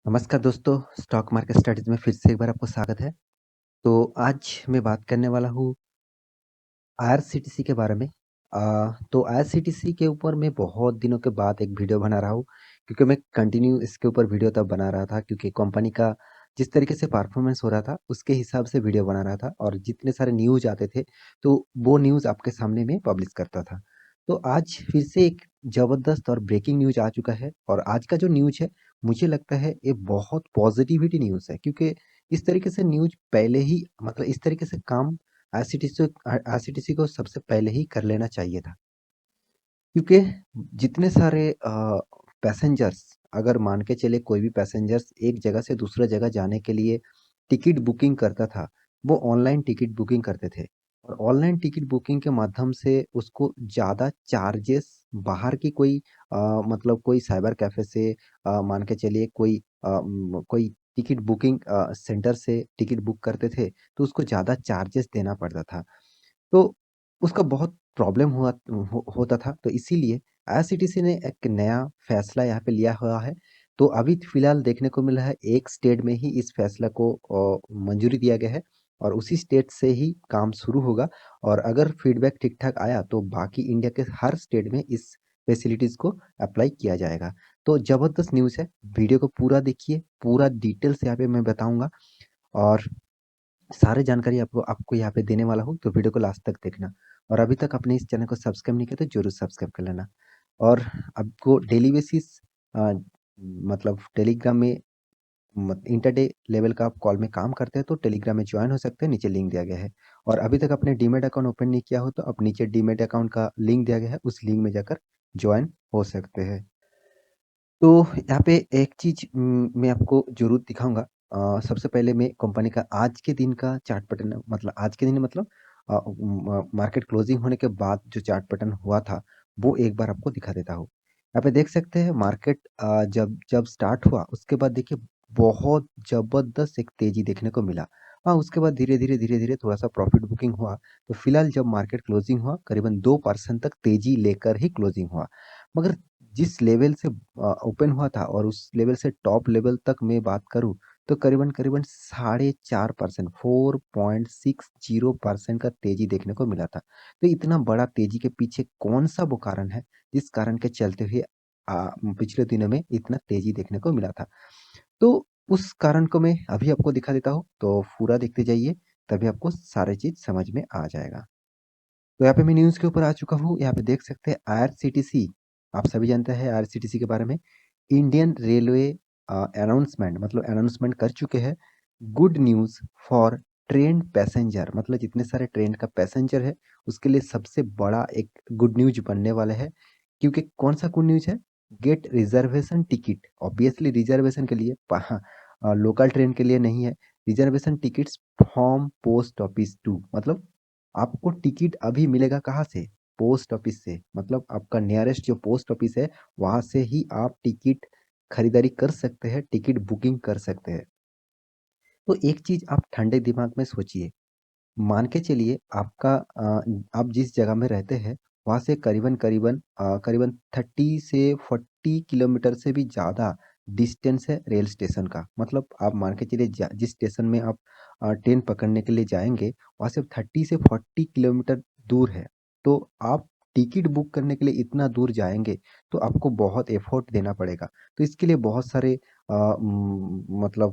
नमस्कार दोस्तों, stock market studies में फिर से एक बार आपको स्वागत है। तो आज मैं बात करने वाला हूँ आईआरसीटीसी के बारे में। तो आईआरसीटीसी के ऊपर मैं बहुत दिनों के बाद एक वीडियो बना रहा हूँ, क्योंकि मैं कंटिन्यू इसके ऊपर वीडियो तब बना रहा था क्योंकि कंपनी का जिस तरीके से परफॉर्मेंस हो रहा था, उसके हिसाब से वीडियो बना रहा था और जितने सारे न्यूज़ आते थे, तो वो न्यूज़ आपके सामने मैं पब्लिश करता था। तो आज फिर से एक ज़बरदस्त और ब्रेकिंग न्यूज़ आ चुका है और आज का जो न्यूज़ है, मुझे लगता है ये बहुत पॉजिटिविटी न्यूज़ है, क्योंकि इस तरीके से न्यूज़ पहले ही मतलब इस तरीके से काम आईआरसीटीसी को सबसे पहले ही कर लेना चाहिए था, क्योंकि जितने सारे पैसेंजर्स, अगर मान के चले कोई भी पैसेंजर्स एक जगह से दूसरे जगह जाने के लिए टिकट बुकिंग करता था, वो ऑनलाइन टिकट बुकिंग करते थे और ऑनलाइन टिकट बुकिंग के माध्यम से उसको ज़्यादा चार्जेस बाहर की कोई मतलब कोई साइबर कैफे से मान के चलिए कोई टिकट बुकिंग सेंटर से टिकट बुक करते थे, तो उसको ज़्यादा चार्जेस देना पड़ता था। तो उसका बहुत प्रॉब्लम होता था, तो इसीलिए आईआरसीटीसी ने एक नया फैसला यहाँ पे लिया हुआ है। तो अभी फिलहाल देखने को मिला है एक स्टेट में ही इस फैसला को मंजूरी दिया गया है और उसी स्टेट से ही काम शुरू होगा और अगर फीडबैक ठीक ठाक आया तो बाकी इंडिया के हर स्टेट में इस फैसिलिटीज़ को अप्लाई किया जाएगा। तो ज़बरदस्त न्यूज़ है, वीडियो को पूरा देखिए, पूरा डिटेल से यहाँ पे मैं बताऊंगा और सारी जानकारी आपको आपको यहाँ पे देने वाला हूँ, तो वीडियो को लास्ट तक देखना। और अभी तक आपने इस चैनल को सब्सक्राइब नहीं किया तो जरूर सब्सक्राइब कर लेना। और आपको डेली बेसिस मतलब टेलीग्राम में इंटरडे लेवल का आप कॉल में काम करते हैं तो टेलीग्राम में ज्वाइन हो सकते हैं, नीचे लिंक दिया गया है। और अभी तक आपने डीमेट अकाउंट ओपन नहीं किया हो तो आप नीचे डीमेट अकाउंट का लिंक दिया गया है, उस लिंक में जाकर ज्वाइन हो सकते हैं। तो यहाँ पे एक चीज़ मैं आपको ज़रूर दिखाऊँगा। सबसे पहले मैं कंपनी का आज के दिन का चार्ट पैटर्न, मतलब आज के दिन मतलब मार्केट क्लोजिंग होने के बाद जो चार्ट पैटर्न हुआ था, वो एक बार आपको दिखा देता हूँ। यहाँ पे देख सकते हैं मार्केट जब जब स्टार्ट हुआ उसके बाद देखिए बहुत ज़बरदस्त एक तेज़ी देखने को मिला। हाँ, उसके बाद धीरे-धीरे थोड़ा-सा प्रॉफिट बुकिंग हुआ। तो फिलहाल जब मार्केट क्लोजिंग हुआ करीबन 2% तक तेज़ी लेकर ही क्लोजिंग हुआ। मगर जिस लेवल से ओपन हुआ था और उस लेवल से टॉप लेवल तक मैं बात करूँ तो करीबन-करीबन 4.5% 4.60% का तेज़ी देखने को मिला था। तो इतना बड़ा तेज़ी के पीछे कौन-सा वो कारण है, जिस कारण के चलते हुए पिछले दिनों में इतना तेज़ी देखने को मिला था। तो उस कारण को मैं अभी आपको दिखा देता हूँ, तो पूरा देखते जाइए, तभी आपको सारी चीज़ समझ में आ जाएगा। तो यहाँ पे मैं न्यूज़ के ऊपर आ चुका हूँ। यहाँ पे देख सकते हैं आईआरसीटीसी, आप सभी जानते हैं आईआरसीटीसी के बारे में। इंडियन रेलवे अनाउंसमेंट मतलब अनाउंसमेंट कर चुके हैं। Good news for train passenger, मतलब जितने सारे ट्रेन का पैसेंजर है उसके लिए सबसे बड़ा एक गुड न्यूज़ बनने वाला है। क्योंकि कौन सा गुड न्यूज़ है? Get reservation ticket. Obviously reservation के लिए लोकल ट्रेन के लिए नहीं है। Reservation tickets from post office to, मतलब आपको टिकट अभी मिलेगा कहाँ से? पोस्ट ऑफिस से। मतलब आपका नियरेस्ट जो पोस्ट ऑफिस है वहाँ से ही आप टिकट खरीदारी कर सकते हैं, टिकट बुकिंग कर सकते हैं। तो एक चीज़ आप ठंडे दिमाग में सोचिए, मान के चलिए आप जिस जगह में रहते हैं वहाँ से करीबन 30 से 40 किलोमीटर से भी ज़्यादा डिस्टेंस है रेल स्टेशन का। मतलब आप मान के चलिए जिस स्टेशन में आप ट्रेन पकड़ने के लिए जाएंगे वहाँ से 30 से 40 किलोमीटर दूर है। तो आप टिकट बुक करने के लिए इतना दूर जाएंगे तो आपको बहुत एफर्ट देना पड़ेगा। तो इसके लिए बहुत सारे मतलब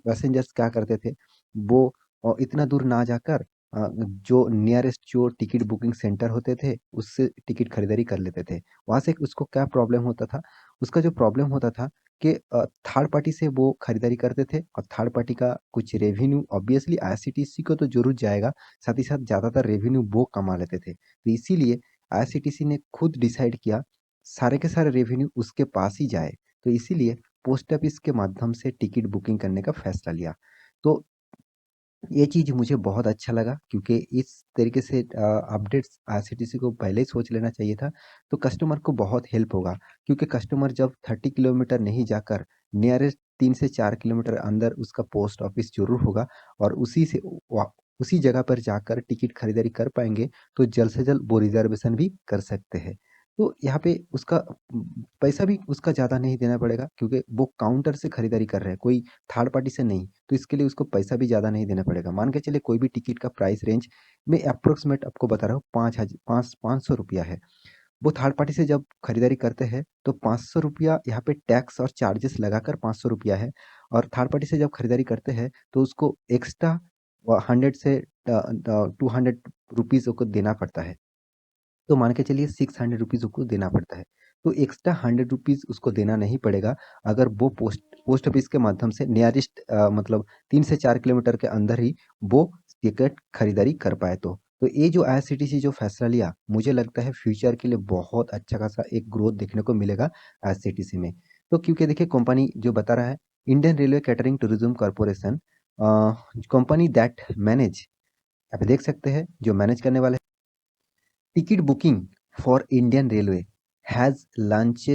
पैसेंजर्स क्या करते थे, वो इतना दूर ना जाकर जो नियरेस्ट जो टिकट बुकिंग सेंटर होते थे उससे टिकट खरीदारी कर लेते थे। वहाँ से उसको क्या प्रॉब्लम होता था, उसका जो प्रॉब्लम होता था कि थर्ड पार्टी से वो खरीदारी करते थे और थर्ड पार्टी का कुछ रेवेन्यू ऑब्वियसली आईआरसीटीसी को तो जरूर जाएगा, साथ ही साथ ज़्यादातर रेवेन्यू वो कमा लेते थे। तो इसीलिए आईआरसीटीसी ने खुद डिसाइड किया सारे के सारे रेवेन्यू उसके पास ही जाए। तो इसीलिए पोस्ट ऑफिस के माध्यम से टिकट बुकिंग करने का फैसला लिया। तो ये चीज़ मुझे बहुत अच्छा लगा, क्योंकि इस तरीके से अपडेट्स आईआरसीटीसी को पहले ही सोच लेना चाहिए था, तो कस्टमर को बहुत हेल्प होगा। क्योंकि कस्टमर जब 30 किलोमीटर नहीं जाकर नियरेस्ट 3 से 4 किलोमीटर अंदर उसका पोस्ट ऑफिस ज़रूर होगा और उसी जगह पर जाकर टिकट खरीदारी कर पाएंगे, तो जल्द से जल्द वो रिजर्वेशन भी कर सकते हैं। तो यहाँ पे उसका पैसा भी उसका ज़्यादा नहीं देना पड़ेगा क्योंकि वो काउंटर से खरीदारी कर रहे हैं, कोई थर्ड पार्टी से नहीं। तो इसके लिए उसको पैसा भी ज़्यादा नहीं देना पड़ेगा। मान के चलिए कोई भी टिकट का प्राइस रेंज मैं अप्रोक्सीमेट आपको बता रहा हूँ 500 रुपया है। वो थर्ड पार्टी से जब खरीदारी करते हैं तो 500 रुपया यहाँ पे टैक्स और चार्जेस लगाकर 500 रुपया है, और थर्ड पार्टी से जब खरीदारी करते हैं तो उसको एक्स्ट्रा 100 से 200 रुपीज़ को देना पड़ता है। तो मान के चलिए 600 रुपीज़ उसको देना पड़ता है। तो एक्स्ट्रा 100 रुपीज़ उसको देना नहीं पड़ेगा अगर वो पोस्ट ऑफिस के माध्यम से नियरेस्ट मतलब 3 से 4 किलोमीटर के अंदर ही वो टिकट खरीदारी कर पाए तो ये जो आईआरसीटीसी जो फैसला लिया, मुझे लगता है फ्यूचर के लिए बहुत अच्छा खासा एक ग्रोथ देखने को मिलेगा आईआरसीटीसी में। तो क्योंकि देखिए कंपनी जो बता रहा है, Indian railway catering tourism corporation, company that manage, आप देख सकते हैं जो मैनेज करने वाले ticket booking for Indian Railway has launched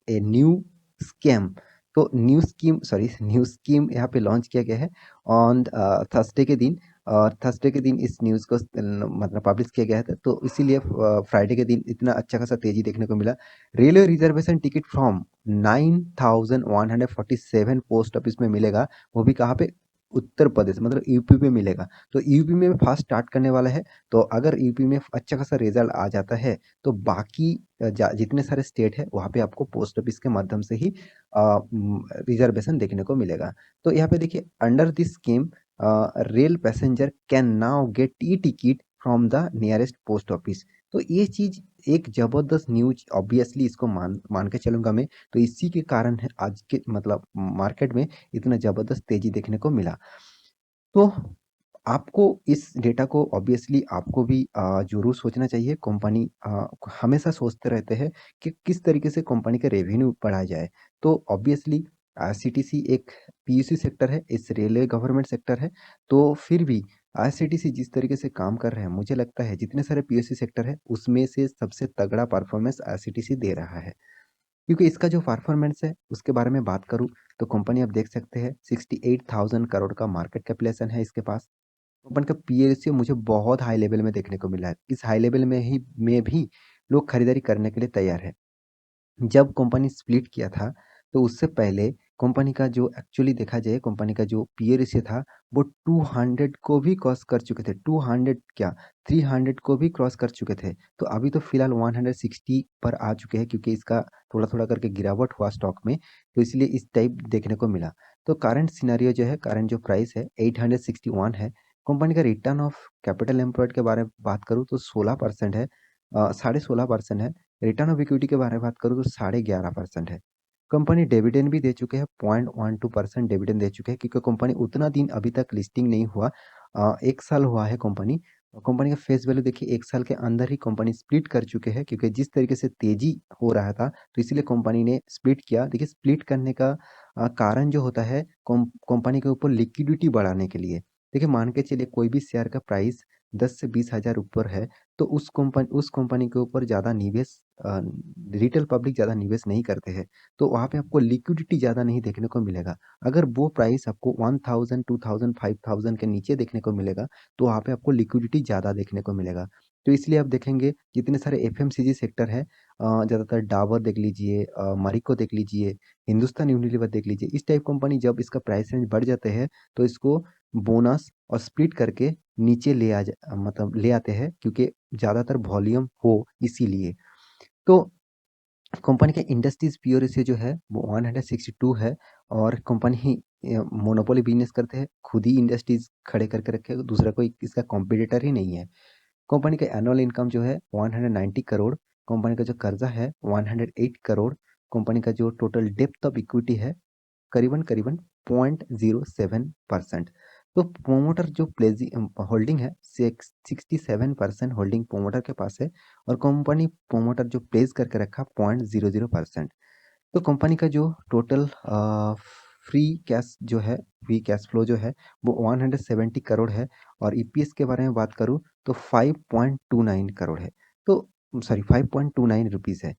a new scam। तो न्यू स्कीम यहाँ पे लॉन्च किया गया है ऑन थर्सडे के दिन, और थर्सडे के दिन इस न्यूज़ को मतलब पब्लिश किया गया है, तो इसीलिए फ्राइडे के दिन इतना अच्छा खासा तेजी देखने को मिला। Railway reservation ticket from 9147 post office में मिलेगा, वो भी कहाँ पे, उत्तर प्रदेश मतलब यूपी में मिलेगा। तो यूपी में फास्ट स्टार्ट करने वाला है। तो अगर यूपी में अच्छा खासा रिजल्ट आ जाता है तो बाकी जितने सारे स्टेट है वहाँ पे आपको पोस्ट ऑफिस के माध्यम से ही रिजर्वेशन देखने को मिलेगा। तो यहाँ पे देखिए under this scheme rail passenger can now get e ticket from the nearest post office. तो ये चीज एक जबरदस्त न्यूज, ऑब्वियसली इसको मान मान के चलूंगा मैं। तो इसी के कारण है आज के मतलब मार्केट में इतना जबरदस्त तेजी देखने को मिला। तो आपको इस डेटा को ऑब्वियसली आपको भी ज़रूर सोचना चाहिए। कंपनी हमेशा सोचते रहते हैं कि किस तरीके से कंपनी का रेवेन्यू बढ़ाया जाए। तो ऑब्वियसली आईआरसीटीसी एक पीयूसी सेक्टर है, इस रेलवे गवर्नमेंट सेक्टर है। तो फिर भी आईआरसीटीसी जिस तरीके से काम कर रहे हैं, मुझे लगता है जितने सारे पीयूसी सेक्टर है उसमें से सबसे तगड़ा परफॉर्मेंस आईआरसीटीसी दे रहा है। क्योंकि इसका जो परफॉर्मेंस है उसके बारे में बात करूँ तो कंपनी आप देख सकते हैं 68,000 करोड़ का मार्केट कैपिटलाइजेशन है इसके पास। ओपन का पी रेशियो मुझे बहुत हाई लेवल में देखने को मिला है। इस हाई लेवल में भी लोग खरीदारी करने के लिए तैयार है। जब कंपनी स्प्लिट किया था तो उससे पहले कंपनी का जो एक्चुअली देखा जाए, कंपनी का जो पी रेशियो था वो 200 को भी क्रॉस कर चुके थे। 200 क्या, 300 को भी क्रॉस कर चुके थे। तो अभी तो फिलहाल 160 पर आ चुके हैं क्योंकि इसका थोड़ा थोड़ा करके गिरावट हुआ स्टॉक में, तो इसलिए इस टाइप देखने को मिला। तो करंट सिनेरियो जो है, करंट जो प्राइस है 861 है। कंपनी का रिटर्न ऑफ कैपिटल एम्प्लॉयड के बारे में बात करूँ तो 16% है, 16.5% है। रिटर्न ऑफ इक्विटी के बारे में बात करूँ तो 11.5% है। कंपनी डिविडेंड भी दे चुके हैं, 0.12% डिविडेंड दे चुके हैं क्योंकि कंपनी उतना दिन अभी तक लिस्टिंग नहीं हुआ। 1 साल हुआ है कंपनी। कंपनी का फेस वैल्यू देखिए 1 साल के अंदर ही कंपनी स्प्लिट कर चुके हैं क्योंकि जिस तरीके से तेजी हो रहा था तो इसीलिए कंपनी ने स्प्लिट किया। देखिए स्प्लिट करने का कारण जो होता है कंपनी के ऊपर लिक्विडिटी बढ़ाने के लिए। देखिए मान के चलिए कोई भी शेयर का प्राइस 10 से 20 हज़ार ऊपर है तो उस कंपनी के ऊपर ज़्यादा निवेश रिटेल पब्लिक ज़्यादा निवेश नहीं करते हैं। तो वहाँ पे आपको लिक्विडिटी ज़्यादा नहीं देखने को मिलेगा। अगर वो प्राइस आपको 1000, 2000, 5000 के नीचे देखने को मिलेगा तो वहाँ पे आपको लिक्विडिटी ज़्यादा देखने को मिलेगा। तो इसलिए आप देखेंगे जितने सारे एफएमसीजी सेक्टर है, ज़्यादातर डाबर देख लीजिए, मरिको देख लीजिए, हिंदुस्तान यूनिलीवर देख लीजिए, इस टाइप कंपनी जब इसका प्राइस रेंज बढ़ जाते हैं तो इसको बोनस और स्प्लिट करके नीचे मतलब ले आते हैं क्योंकि ज़्यादातर वॉल्यूम हो इसीलिए। तो कंपनी का इंडस्ट्रीज पी रेशियो जो है वो 162 है, और कंपनी ही मोनोपोली बिजनेस करते हैं, खुद ही इंडस्ट्रीज खड़े करके रखे, दूसरा कोई इसका कॉम्पिटिटर ही नहीं है। कंपनी का एनुअल इनकम जो है 190 करोड़, कंपनी का जो कर्जा है 108 करोड़, कंपनी का जो टोटल डेप्थ ऑफ इक्विटी है करीबन करीबन 0.07%। तो प्रोमोटर जो प्लेजी होल्डिंग है 67% होल्डिंग प्रोमोटर के पास है, और कंपनी प्रोमोटर जो प्लेस करके रखा 0.00%। तो कंपनी का जो टोटल फ्री कैश जो है, फ्री कैश फ्लो जो है वो 170 करोड़ है, और ईपीएस के बारे में बात करूँ तो 5.29 करोड़ है। तो सॉरी 5.29 रुपीज़ है।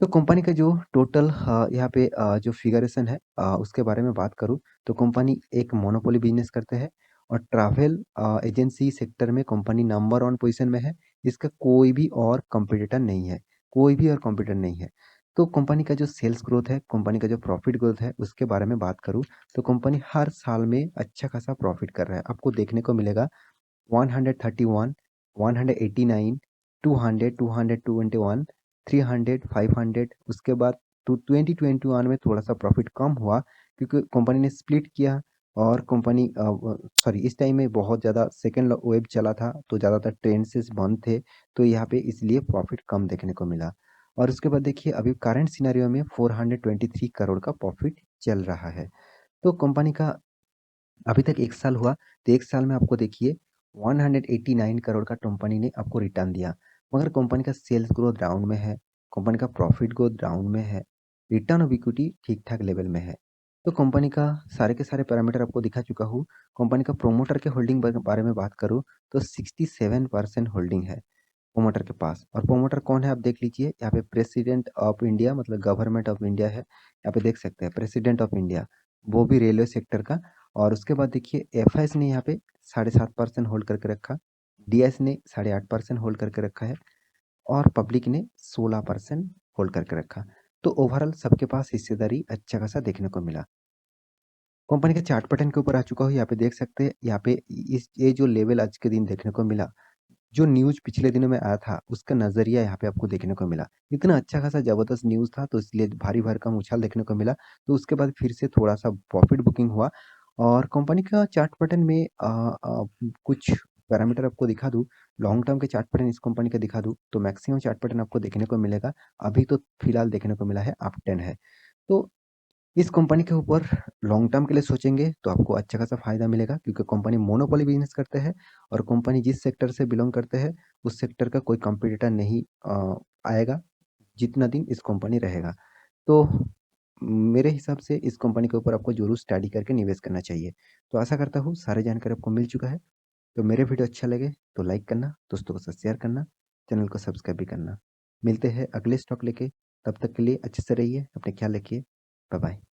तो कंपनी का जो टोटल यहाँ पे जो फिगरेशन है उसके बारे में बात करूँ तो कंपनी एक मोनोपोली बिजनेस करते हैं, और ट्रैवल एजेंसी सेक्टर में कंपनी नंबर 1 पोजीशन में है। इसका कोई भी और कॉम्पिटिटर नहीं है, कोई भी और कॉम्पिटिटर नहीं है। तो कंपनी का जो सेल्स ग्रोथ है, कंपनी का जो प्रॉफिट ग्रोथ है, उसके बारे में बात करूँ तो कंपनी हर साल में अच्छा खासा प्रॉफिट कर रहा है। आपको देखने को मिलेगा 131, 189, 200, 221, 300, 500, उसके बाद 2021 में थोड़ा सा प्रॉफिट कम हुआ क्योंकि कंपनी ने स्प्लिट किया और कंपनी सॉरी इस टाइम में बहुत ज़्यादा सेकेंड वेव चला था तो ज़्यादातर ट्रेन से बंद थे, तो यहाँ पे इसलिए प्रॉफिट कम देखने को मिला। और उसके बाद देखिए अभी करंट सिनेरियो में 423 करोड़ का प्रॉफिट चल रहा है। तो कंपनी का अभी तक 1 साल हुआ, तो 1 साल में आपको देखिए 189 करोड़ का कंपनी ने आपको रिटर्न दिया। मगर कंपनी का सेल्स ग्रोथ डाउन में है, कंपनी का प्रॉफिट ग्रोथ डाउन में है, रिटर्न ऑफ इक्विटी ठीक-ठाक लेवल में है। तो कंपनी का सारे के सारे पैरामीटर आपको दिखा चुका हूँ। कंपनी का प्रोमोटर के होल्डिंग बारे में बात करूँ तो 67% होल्डिंग है प्रोमोटर के पास। और प्रोमोटर कौन है आप देख लीजिए, यहाँ पे प्रेसिडेंट ऑफ इंडिया मतलब गवर्नमेंट ऑफ इंडिया है। यहाँ पे देख सकते हैं प्रेसिडेंट ऑफ इंडिया, वो भी रेलवे सेक्टर का। और उसके बाद देखिए एफआईएस ने यहाँ पे 7.5% होल्ड करके रखा, डीएस ने 8.5% होल्ड करके रखा है और पब्लिक ने 16% होल्ड करके रखा। तो ओवरऑल सबके पास हिस्सेदारी अच्छा खासा देखने को मिला। कंपनी के चार्ट पैटर्न के ऊपर आ चुका हूँ, यहाँ पे देख सकते हैं, यहाँ पे इस ये जो लेवल आज के दिन देखने को मिला, जो न्यूज़ पिछले दिनों में आया था उसका नज़रिया यहाँ पे आपको देखने को मिला। इतना अच्छा खासा ज़बरदस्त न्यूज़ था तो इसलिए भारी भरकम उछाल देखने को मिला। तो उसके बाद फिर से थोड़ा-सा प्रॉफिट बुकिंग हुआ और कंपनी का चार्ट पैटर्न में कुछ पैरामीटर आपको दिखा दूँ, लॉन्ग टर्म के चार्ट पैटर्न इस कंपनी का दिखा दूँ तो मैक्सिमम चार्ट पैटर्न आपको देखने को मिलेगा। अभी तो फिलहाल देखने को मिला है अप ट्रेंड है। तो इस कंपनी के ऊपर लॉन्ग टर्म के लिए सोचेंगे तो आपको अच्छा खासा फायदा मिलेगा क्योंकि कंपनी मोनोपोली बिजनेस करते हैं और कंपनी जिस सेक्टर से बिलोंग करते हैं उस सेक्टर का कोई कंपटीटर नहीं आएगा जितना दिन इस कंपनी रहेगा। तो मेरे हिसाब से इस कंपनी के ऊपर आपको जरूर स्टडी करके निवेश करना चाहिए। तो आशा करता हूँ सारी जानकारी आपको मिल चुका है। तो मेरे वीडियो अच्छा लगे तो लाइक करना, दोस्तों के साथ शेयर करना, चैनल को सब्सक्राइब भी करना। मिलते हैं अगले स्टॉक लेके, तब तक के लिए अच्छे से रहिए, अपने ख्याल रखिए। Bye bye.